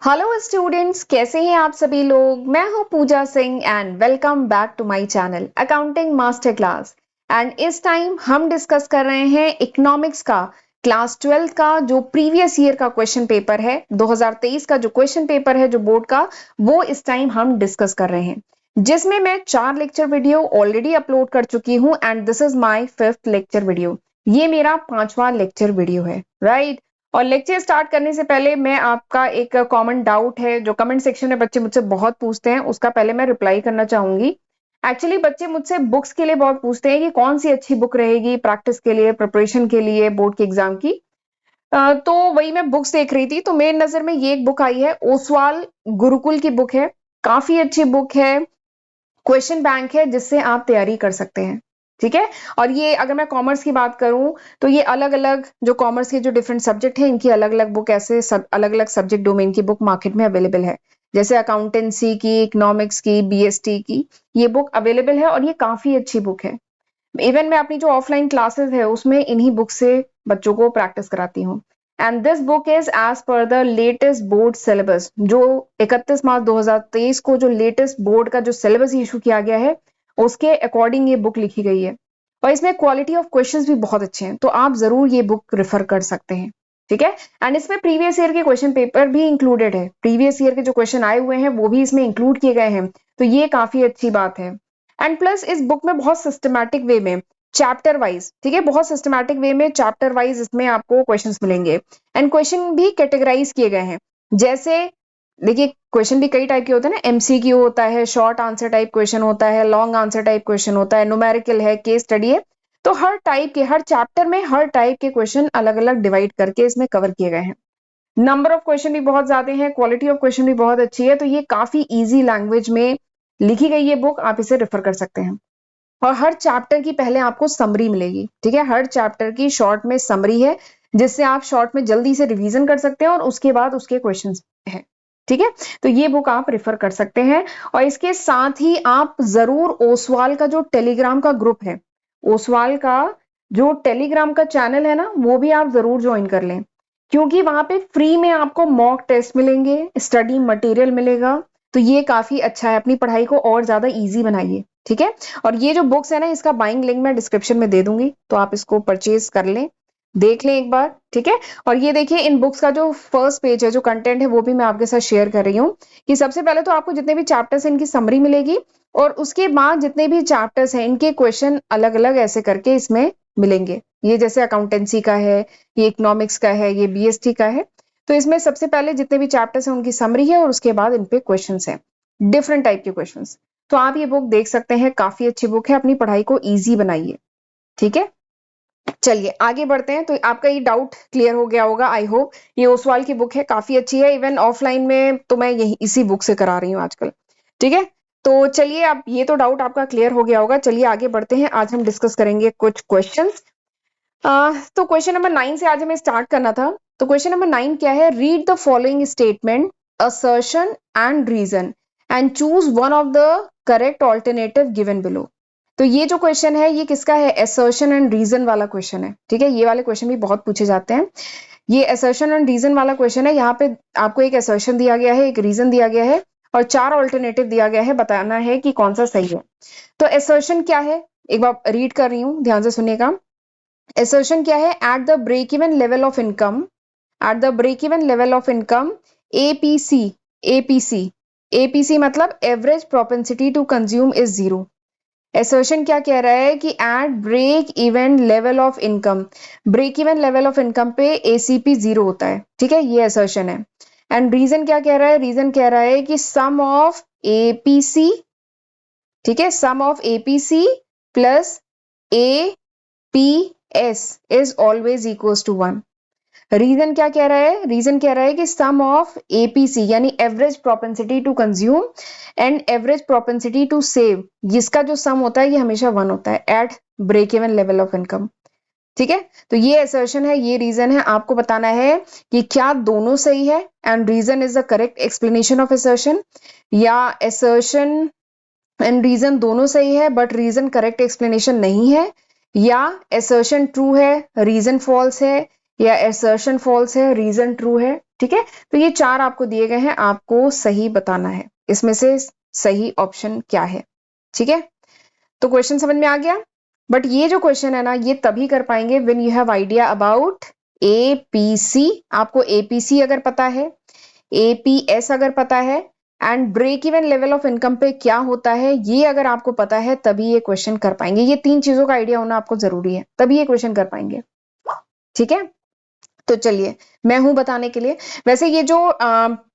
Hello students, कैसे हैं आप सभी लोग। मैं हूं Pooja Singh and welcome back to my channel accounting master class. And इस टाइम हम डिस्कस कर रहे हैं इकोनॉमिक्स का क्लास 12 का जो प्रीवियस ईयर का क्वेश्चन पेपर है, 2023 का जो क्वेश्चन पेपर है जो बोर्ड का, वो इस टाइम हम डिस्कस कर रहे हैं, जिसमें मैं 4 लेक्चर वीडियो ऑलरेडी अपलोड कर चुकी हूं and this is my 5th lecture video. ये मेरा 5वां लेक्चर वीडियो है, राइट। और लेक्चर स्टार्ट करने से पहले मैं आपका एक कॉमन डाउट है जो कमेंट सेक्शन में बच्चे मुझसे बहुत पूछते हैं, उसका पहले मैं रिप्लाई करना चाहूंगी। एक्चुअली बच्चे मुझसे बुक्स के लिए बहुत पूछते हैं कि कौन सी अच्छी बुक रहेगी प्रैक्टिस के लिए, प्रिपरेशन के लिए, बोर्ड के एग्जाम की। तो वही मैं बुक्स देख रही थी तो मेरी नजर में ये एक बुक आई है, ओसवाल गुरुकुल की बुक है। काफी अच्छी बुक है, क्वेश्चन बैंक है जिससे आप तैयारी कर सकते हैं। ठीक है। और ये अगर मैं कॉमर्स की बात करूं तो ये अलग अलग जो कॉमर्स के जो डिफरेंट सब्जेक्ट हैं इनकी अलग अलग बुक, ऐसे अलग अलग सब्जेक्ट डोमेन की बुक मार्केट में अवेलेबल है। जैसे अकाउंटेंसी की, इकोनॉमिक्स की, बीएसटी की, ये बुक अवेलेबल है और ये काफी अच्छी बुक है। इवन मैं अपनी जो ऑफलाइन क्लासेस है उसमें इन्हीं बुक से बच्चों को प्रैक्टिस कराती हूँ। And this book is as per the latest board syllabus, जो 31 मार्च 2023 को जो लेटेस्ट बोर्ड का जो सिलेबस इशू किया गया है उसके अकॉर्डिंग ये बुक लिखी गई है। और इसमें क्वालिटी ऑफ क्वेश्चंस भी बहुत अच्छे हैं, तो आप जरूर ये बुक रेफर कर सकते हैं। ठीक है। एंड इसमें प्रीवियस ईयर के क्वेश्चन पेपर भी इंक्लूडेड है, प्रीवियस ईयर के जो क्वेश्चन आए हुए हैं वो भी इसमें इंक्लूड किए गए हैं, तो ये काफी अच्छी बात है। एंड प्लस इस बुक में बहुत सिस्टमैटिक वे में, चैप्टर वाइज, ठीक है, बहुत सिस्टमैटिक वे में चैप्टर वाइज इसमें आपको क्वेश्चंस मिलेंगे। एंड क्वेश्चन भी कैटेगराइज किए गए हैं। जैसे देखिए, क्वेश्चन भी कई टाइप के होते हैं ना, एमसीक्यू होता है, शॉर्ट आंसर टाइप क्वेश्चन होता है, लॉन्ग आंसर टाइप क्वेश्चन होता है, न्यूमेरिकल है, केस स्टडी है। तो हर टाइप के, हर चैप्टर में हर टाइप के क्वेश्चन अलग अलग डिवाइड करके इसमें कवर किए गए हैं। नंबर ऑफ क्वेश्चन भी बहुत ज्यादा है, क्वालिटी ऑफ क्वेश्चन भी बहुत अच्छी है, तो ये काफी इजी लैंग्वेज में लिखी गई ये बुक, आप इसे रेफर कर सकते हैं। और हर चैप्टर की पहले आपको समरी मिलेगी। ठीक है, हर चैप्टर की शॉर्ट में समरी है जिससे आप शॉर्ट में जल्दी से रिवीजन कर सकते हैं और उसके बाद उसके क्वेश्चन है। ठीक है, तो ये बुक आप रेफर कर सकते हैं। और इसके साथ ही आप जरूर ओसवाल का जो टेलीग्राम का ग्रुप है, ओसवाल का जो टेलीग्राम का चैनल है ना, वो भी आप जरूर ज्वाइन कर लें, क्योंकि वहां पे फ्री में आपको मॉक टेस्ट मिलेंगे, स्टडी मटेरियल मिलेगा। तो ये काफी अच्छा है, अपनी पढ़ाई को और ज्यादा इजी बनाइए। ठीक है। और ये जो बुक्स है ना, इसका बाइंग लिंक मैं डिस्क्रिप्शन में दे दूंगी, तो आप इसको परचेज कर लें, देख लें एक बार। ठीक है। और ये देखिए, इन बुक्स का जो फर्स्ट पेज है, जो कंटेंट है, वो भी मैं आपके साथ शेयर कर रही हूँ कि सबसे पहले तो आपको जितने भी चैप्टर्स हैं इनकी समरी मिलेगी, और उसके बाद जितने भी चैप्टर्स हैं इनके क्वेश्चन अलग अलग ऐसे करके इसमें मिलेंगे। ये जैसे अकाउंटेंसी का है, ये इकोनॉमिक्स का है, ये बीएसटी का है। तो इसमें सबसे पहले जितने भी चैप्टर्स हैं उनकी समरी है और उसके बाद इन पे क्वेश्चंस हैं, डिफरेंट टाइप के क्वेश्चंस। तो आप ये बुक देख सकते हैं, काफी अच्छी बुक है, अपनी पढ़ाई को इजी बनाइए। ठीक है। चलिए आगे बढ़ते हैं। तो आपका ये डाउट क्लियर हो गया होगा, आई होप। ये ओसवाल की बुक है, काफी अच्छी है, इवन ऑफलाइन में तो मैं यही इसी बुक से करा रही हूँ आजकल। ठीक है। तो चलिए, आप ये तो डाउट आपका क्लियर हो गया होगा। चलिए आगे बढ़ते हैं, आज हम डिस्कस करेंगे कुछ क्वेश्चंस। तो क्वेश्चन नंबर 9 से आज हमें स्टार्ट करना था। तो क्वेश्चन नंबर 9 क्या है, read the following statement, assertion and reason and choose one of the correct alternative given below. तो ये जो क्वेश्चन है ये किसका है, असर्शन एंड रीजन वाला क्वेश्चन है। ठीक है, ये वाले क्वेश्चन भी बहुत पूछे जाते हैं। ये असर्शन एंड रीजन वाला क्वेश्चन है। यहाँ पे आपको एक असर्शन दिया गया है, एक रीजन दिया गया है और 4 ऑल्टरनेटिव दिया गया है, बताना है कि कौन सा सही है। तो असर्शन क्या है, एक बार रीड कर रही हूँ, ध्यान से सुनिएगा। assertion क्या है, at the break even level of income, at the break even level of income, APC, APC, APC मतलब average propensity to consume is zero. assertion क्या कह रहा है कि at break even level of income, break even level of income पे ACP zero होता है। ठीक है, ये assertion है। एंड रीजन क्या कह रहा है, रीजन कह रहा है कि सम ऑफ एपीसी, ठीक है, sum of APC plus A P S is always equals to 1। Reason क्या कह रहा है, रीजन कह रहा है कि सम ऑफ एपीसी यानी average propensity to consume and average propensity to save, जिसका जो सम होता है ये हमेशा 1 होता है at break even level of income. ठीक है, तो ये असर्शन है, ये रीजन है। आपको बताना है कि क्या दोनों सही है and reason is the correct explanation of assertion, या असर्शन एंड रीजन दोनों सही है बट रीजन करेक्ट एक्सप्लेनेशन नहीं है, या असर्शन ट्रू है रीजन फॉल्स है, या असर्शन फॉल्स है रीजन ट्रू है। ठीक है, तो ये 4 आपको दिए गए हैं, आपको सही बताना है इसमें से सही ऑप्शन क्या है। ठीक है, तो क्वेश्चन समझ में आ गया। बट ये जो क्वेश्चन है ना, ये तभी कर पाएंगे when you have idea about APC. आपको एपीसी अगर पता है, एपीएस अगर पता है, and break even level of income पे क्या होता है, ये अगर आपको पता है तभी ये क्वेश्चन कर पाएंगे। ये 3 चीजों का आइडिया होना आपको जरूरी है, तभी ये क्वेश्चन कर पाएंगे। ठीक है, तो चलिए मैं हूं बताने के लिए। वैसे ये जो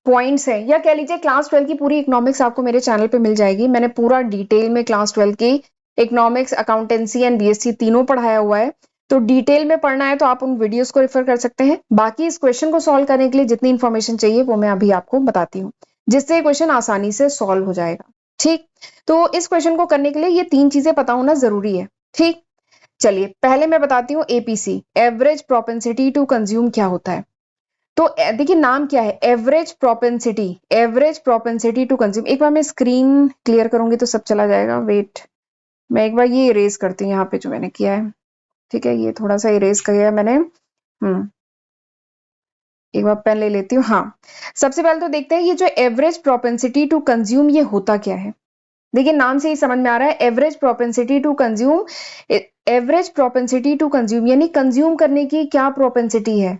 पॉइंट्स है, या कह लीजिए क्लास 12 की पूरी इकोनॉमिक्स आपको मेरे चैनल पे मिल जाएगी। मैंने पूरा डिटेल में क्लास 12 की इकोनॉमिक्स, अकाउंटेंसी एंड बीएससी तीनों पढ़ाया हुआ है। तो डिटेल में पढ़ना है तो आप उन वीडियोस को रेफर कर सकते हैं। बाकी इस क्वेश्चन को सॉल्व करने के लिए जितनी इन्फॉर्मेशन चाहिए वो मैं अभी आपको बताती हूँ, जिससे ये क्वेश्चन आसानी से सॉल्व हो जाएगा। ठीक, तो इस क्वेश्चन को करने के लिए ये 3 चीजें पता होना जरूरी है। ठीक, चलिए पहले मैं बताती हूँ APC, average propensity to consume, क्या होता है। तो देखिए नाम क्या है, average propensity, average propensity to consume. एक बार मैं स्क्रीन क्लियर करूंगी तो सब चला जाएगा। वेट, मैं एक बार ये इरेज करती हूँ यहाँ पे जो मैंने किया है। ठीक है, ये थोड़ा सा इरेज किया मैंने। एक बार पेन ले लेती हूँ। हाँ, सबसे पहले तो देखते हैं ये जो एवरेज प्रोपेंसिटी टू कंज्यूम ये होता क्या है। देखिए नाम से ही समझ में आ रहा है, average propensity to consume. Average propensity to consume यानी कंज्यूम करने की क्या प्रोपेंसिटी है।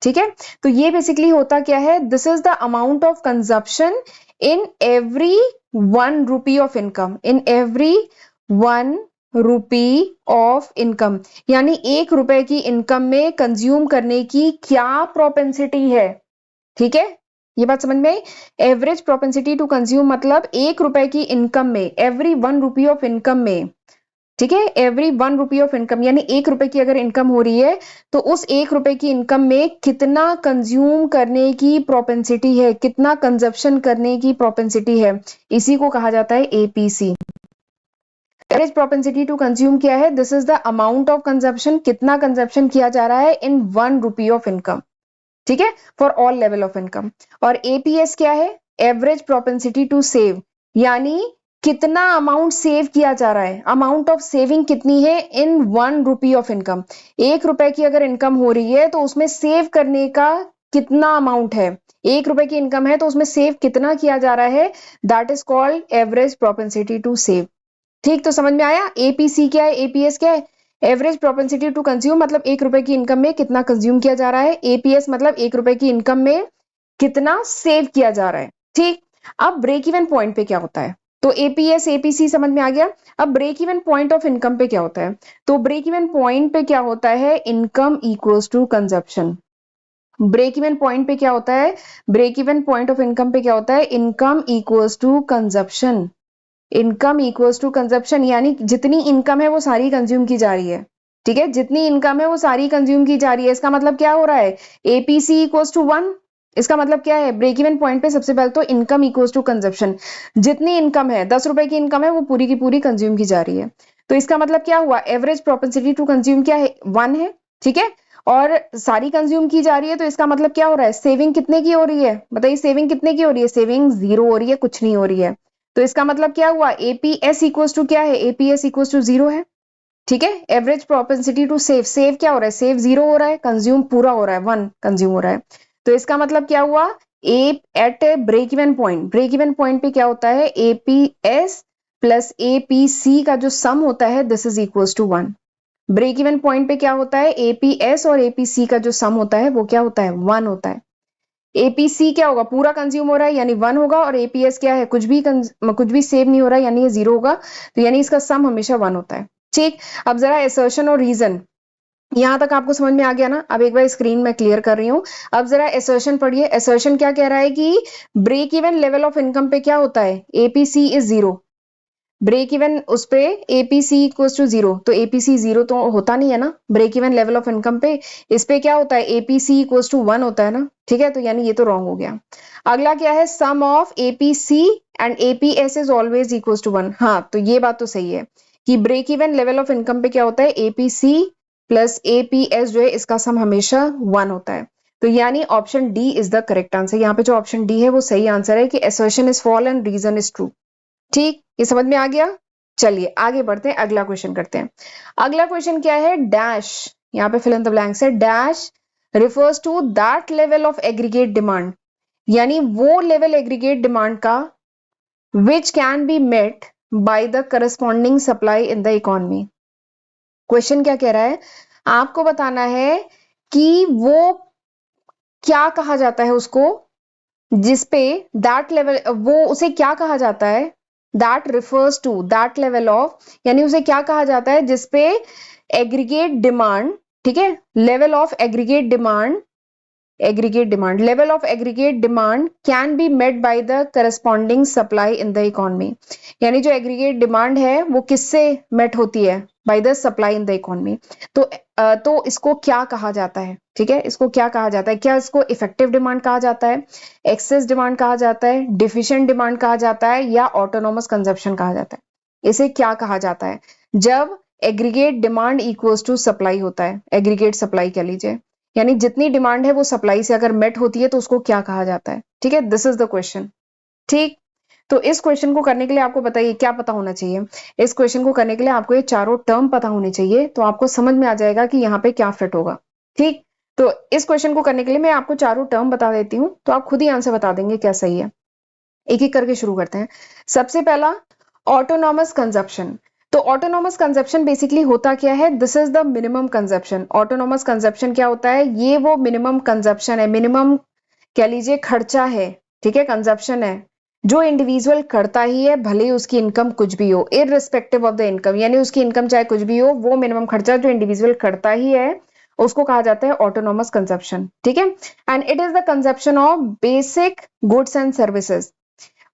ठीक है, तो ये बेसिकली होता क्या है, this is the amount of consumption in every 1 rupee of income, in every 1 rupee of income, यानी 1 रुपए की इनकम में कंज्यूम करने की क्या प्रोपेंसिटी है। ठीक है, ये बात समझ में आई। एवरेज प्रोपेंसिटी टू कंज्यूम मतलब 1 रुपए की इनकम में, एवरी 1 रुपी ऑफ इनकम में। ठीक है, एवरी 1 रुपी ऑफ इनकम यानी 1 रुपए की अगर इनकम हो रही है तो उस 1 रुपए की इनकम में कितना कंज्यूम करने की प्रोपेंसिटी है, कितना कंजप्शन करने की प्रोपेंसिटी है, इसी को कहा जाता है APC. Average propensity to consume क्या है, this is the amount of consumption, कितना कंजप्शन किया जा रहा है इन 1 रुपी ऑफ इनकम। ठीक है, for all level of income. और एपीएस क्या है, एवरेज प्रोपेंसिटी टू सेव, यानी कितना अमाउंट सेव किया जा रहा है, अमाउंट ऑफ सेविंग कितनी है इन 1 रुपी ऑफ इनकम। 1 रुपए की अगर इनकम हो रही है तो उसमें सेव करने का कितना अमाउंट है, 1 रुपए की इनकम है तो उसमें सेव कितना किया जा रहा है, that is called average propensity to save. ठीक, तो समझ में आया एपीसी क्या है, एपीएस क्या है। एवरेज प्रोपेंसिटी टू कंज्यूम मतलब 1 रुपए की इनकम में कितना कंज्यूम किया जा रहा है, एपीएस मतलब 1 रुपए की इनकम में कितना सेव किया जा रहा है। ठीक, अब ब्रेक इवन पॉइंट पे क्या होता है, तो एपीएस एपीसी समझ में आ गया। अब break even point of income पे क्या होता है, तो ब्रेक इवन पॉइंट पे क्या होता है, income equals to consumption. Break even point पे क्या होता है, break even point of income पे क्या होता है, income equals to consumption. Income equals to consumption यानी जितनी इनकम है वो सारी कंज्यूम की जा रही है। ठीक है, जितनी इनकम है वो सारी कंज्यूम की जा रही है। इसका मतलब क्या हो रहा है, एपीसी इक्वल्स टू 1। इसका मतलब क्या है, ब्रेक इवन पॉइंट पे सबसे पहले तो इनकम इक्वल्स टू कंजप्शन, जितनी इनकम है 10 रुपए की इनकम है वो पूरी की पूरी कंज्यूम की जा रही है। तो इसका मतलब क्या हुआ, एवरेज प्रोपेंसिटी टू कंज्यूम क्या है, 1 है। ठीक है, और सारी कंज्यूम की जा रही है तो इसका मतलब क्या हो रहा है, सेविंग कितने की हो रही है, बताइए सेविंग कितने की हो रही है, सेविंग 0 हो रही है, कुछ नहीं हो रही है। तो इसका मतलब क्या हुआ, एपीएस इक्वल्स टू क्या है, एपीएस इक्वल्स टू 0 है। ठीक है, average propensity to save, save क्या हो रहा है, सेव 0 हो रहा है, कंज्यूम पूरा हो रहा है, 1 कंज्यूम हो रहा है। तो इसका मतलब क्या हुआ, A at break even point, break even point पे क्या होता है, एपीएस प्लस एपीसी का जो सम होता है this is equals to 1। Break even point पे क्या होता है, एपीएस और एपीसी का जो सम होता है वो क्या होता है, 1 होता है। एपीसी क्या होगा, पूरा कंज्यूम हो रहा है यानी 1 होगा, और एपीएस क्या है, कुछ भी सेव नहीं हो रहा है यानी ये 0 होगा, तो यानी इसका सम हमेशा 1 होता है। ठीक, अब जरा एसर्शन और रीजन, यहां तक आपको समझ में आ गया ना। अब एक बार स्क्रीन में क्लियर कर रही हूं, अब जरा एसर्शन पढ़िए। एसर्शन क्या कह रहा है कि break even level of income पे क्या होता है, एपीसी इज 0। ब्रेक इवन उस पे एपीसी इक्वल्स टू 0, तो एपीसी 0 तो होता नहीं है ना break even level of income पे। इस पे क्या होता है, एपीसी इक्वल्स टू 1 होता है ना। ठीक है, तो यानी ये तो रॉन्ग हो गया। अगला क्या है, sum of APC and APS is always equals to 1। हाँ, तो ये बात तो सही है कि break even level of income पे क्या होता है, एपीसी प्लस एपीएस जो है इसका सम हमेशा 1 होता है। तो यानी option D is the correct answer. यहाँ पे जो ऑप्शन डी है वो सही आंसर है कि assertion is false and reason is true. ठीक, ये समझ में आ गया। चलिए आगे बढ़ते हैं, अगला क्वेश्चन करते हैं। अगला क्वेश्चन क्या है, डैश, यहाँ पे फिल इन द ब्लैंक्स है, dash refers to that level of aggregate demand, यानी वो लेवल एग्रीगेट डिमांड का which can be met by the corresponding supply in the economy. Question क्या कह रहा है, आपको बताना है कि वो क्या कहा जाता है उसको, जिसपे दैट लेवल, वो उसे क्या कहा जाता है, that refers to that level of, यानी उसे क्या कहा जाता है जिसपे एग्रीगेट डिमांड, ठीक है, level of aggregate demand, level of aggregate demand can be met by the corresponding supply in the economy, यानी जो एग्रीगेट डिमांड है वो किससे मेट होती है, by the supply in the economy. तो इसको क्या कहा जाता है, ठीक है, इसको क्या कहा जाता है, क्या इसको इफेक्टिव डिमांड कहा जाता है, एक्सेस डिमांड कहा जाता है, डिफिशिएंट डिमांड कहा जाता है, या ऑटोनोमस कंजप्शन कहा जाता है। इसे क्या कहा जाता है, जब aggregate demand equals to supply होता है, एग्रीगेट सप्लाई कह लीजिए, यानी जितनी डिमांड है वो सप्लाई से अगर मेट होती है तो उसको क्या कहा जाता है, ठीक है, दिस इज द क्वेश्चन। ठीक, तो इस क्वेश्चन को करने के लिए आपको बताइए क्या पता होना चाहिए, इस क्वेश्चन को करने के लिए आपको ये चारों टर्म पता होने चाहिए, तो आपको समझ में आ जाएगा कि यहाँ पे क्या फिट होगा। ठीक, तो इस क्वेश्चन को करने के लिए मैं आपको चारों टर्म बता देती हूँ, तो आप खुद ही आंसर बता देंगे क्या सही है। एक एक करके शुरू करते हैं। सबसे पहला, ऑटोनॉमस कंजप्शन। तो ऑटोनॉमस कंजप्शन बेसिकली होता क्या है, this is the minimum consumption. Autonomous consumption क्या होता है, ये वो मिनिमम कंजप्शन है, मिनिमम कह लीजिए खर्चा है, ठीक है, कंजप्शन है जो इंडिविजुअल करता ही है, भले उसकी इनकम कुछ भी हो, इररिस्पेक्टिव ऑफ द इनकम, यानी उसकी इनकम चाहे कुछ भी हो, वो मिनिमम खर्चा जो इंडिविजुअल करता ही है उसको कहा जाता है ऑटोनॉमस कंजप्शन। ठीक है, and it is the consumption of basic goods and services.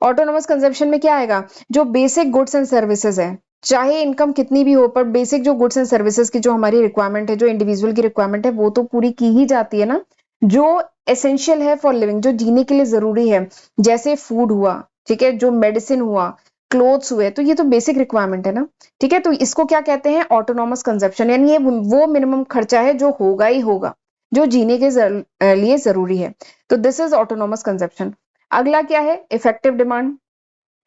Autonomous consumption में क्या आएगा, जो बेसिक गुड्स एंड सर्विसेज है, चाहे इनकम कितनी भी हो, पर बेसिक जो गुड्स एंड सर्विसेज की जो हमारी रिक्वायरमेंट है, जो इंडिविजुअल की रिक्वायरमेंट है, वो तो पूरी की ही जाती है ना, जो एसेंशियल है फॉर लिविंग, जो जीने के लिए जरूरी है, जैसे फूड हुआ, ठीक है, जो मेडिसिन हुआ, क्लोथ्स हुए, तो ये तो बेसिक रिक्वायरमेंट है ना। ठीक है, तो इसको क्या कहते हैं, ऑटोनोमस कंजप्शन, यानी ये वो मिनिमम खर्चा है जो होगा ही होगा, जो जीने के लिए जरूरी है। तो दिस इज ऑटोनोमस कंजप्शन। अगला क्या है, इफेक्टिव डिमांड।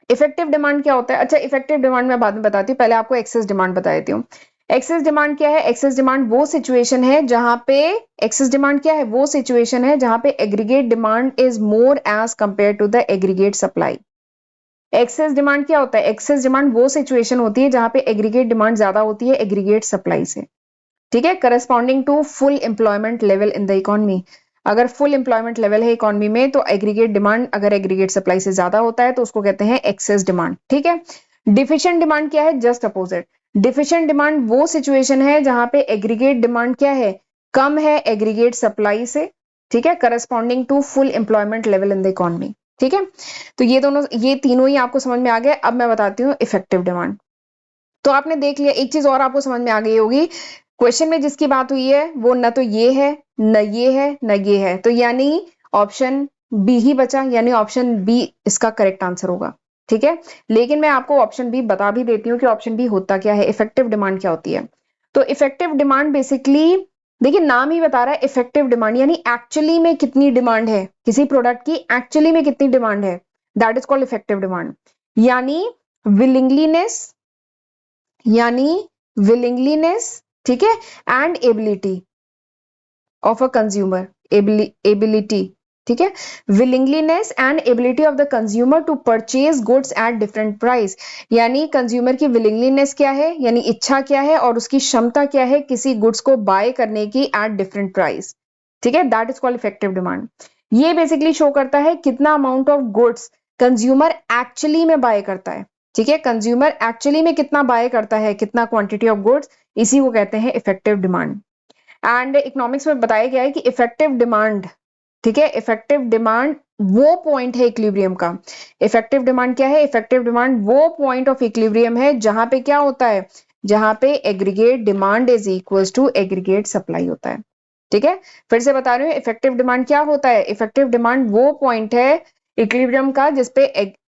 इफेक्टिव डिमांड क्या होता है, अच्छा इफेक्टिव डिमांड मैं बाद में बताती हूँ, पहले आपको एक्सेस डिमांड बता देती हूँ। एक्सेस डिमांड क्या है, एक्सेस डिमांड वो सिचुएशन है जहां पे, एक्सेस डिमांड क्या है, वो सिचुएशन है जहां पे aggregate demand is more as compare to the aggregate supply. Excess demand क्या होता है, एक्सेस डिमांड वो सिचुएशन होती है जहां पे एग्रीगेट डिमांड ज्यादा होती है एग्रीगेट सप्लाई से। ठीक है, corresponding to full employment level in the economy. अगर फुल एम्प्लॉयमेंट लेवल है इकोनॉमी में, तो एग्रीगेट डिमांड अगर एग्रीगेट सप्लाई से ज्यादा होता है तो उसको कहते हैं एक्सेस डिमांड। ठीक है, डिफिशिएंट डिमांड क्या है, जस्ट अपोजिट। डिफिशिएंट डिमांड वो सिचुएशन है जहां पे एग्रीगेट डिमांड क्या है, कम है एग्रीगेट सप्लाई से। ठीक है, corresponding to full employment level in the economy. ठीक है, तो ये दोनों, ये तीनों ही आपको समझ में आ गए। अब मैं बताती हूँ इफेक्टिव डिमांड। तो आपने देख लिया, एक चीज और आपको समझ में आ गई होगी, क्वेश्चन में जिसकी बात हुई है वो न तो ये है, न ये है, न ये है, तो यानी ऑप्शन बी ही बचा, यानी ऑप्शन बी इसका करेक्ट आंसर होगा। ठीक है, लेकिन मैं आपको ऑप्शन बी बता भी देती हूँ कि ऑप्शन बी होता क्या है, इफेक्टिव डिमांड क्या होती है। तो इफेक्टिव डिमांड बेसिकली, देखिए नाम ही बता रहा है इफेक्टिव डिमांड, यानी एक्चुअली में कितनी डिमांड है किसी प्रोडक्ट की, एक्चुअली में कितनी डिमांड है, that is called effective demand. यानी विलिंगलीनेस, यानी विलिंगलीनेस, ठीक है, and ability of a consumer, ability, ठीक है, willingness and ability of the consumer to purchase goods at different price. यानी कंज्यूमर की विलिंगलीनेस क्या है, यानी इच्छा क्या है, और उसकी क्षमता क्या है किसी गुड्स को बाय करने की एट डिफरेंट प्राइस। ठीक है, that is called effective demand. ये बेसिकली शो करता है कितना amount of goods consumer actually में बाय करता है। ठीक है, कंज्यूमर एक्चुअली में कितना बाय करता है, कितना क्वांटिटी ऑफ गुड्स, इसी को कहते हैं इफेक्टिव डिमांड। एंड इकोनॉमिक्स में बताया गया है कि इफेक्टिव डिमांड, ठीक है, इफेक्टिव डिमांड वो पॉइंट है इक्विलिब्रियम का। इफेक्टिव डिमांड क्या है, इफेक्टिव डिमांड वो पॉइंट ऑफ इक्विलिब्रियम है जहां पे क्या होता है, जहां पे aggregate demand is equals to aggregate supply होता है। ठीक है, फिर से बता रही हूँ, इफेक्टिव डिमांड क्या होता है, इफेक्टिव डिमांड वो पॉइंट है इक्विलिब्रियम का जिसपे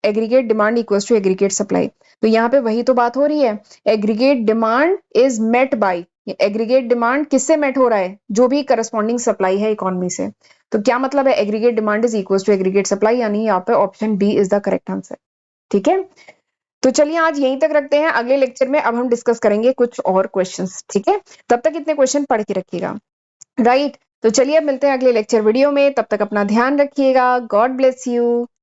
aggregate demand equals to aggregate supply. तो यहाँ पे वही तो बात हो रही है, aggregate demand is met by, aggregate demand किससे मेट हो रहा है, जो भी करस्पॉन्डिंग सप्लाई है इकोनॉमी से। तो क्या मतलब है, aggregate demand is equal to aggregate supply, यानी यहाँ पे option B is the correct answer. ठीक है, तो चलिए आज यहीं तक रखते हैं, अगले लेक्चर में अब हम डिस्कस करेंगे कुछ और क्वेश्चंस। ठीक है, तब तक इतने क्वेश्चन पढ़ के रखिएगा। राइट, तो चलिए अब मिलते हैं अगले लेक्चर वीडियो में, तब तक अपना ध्यान रखिएगा। God bless you.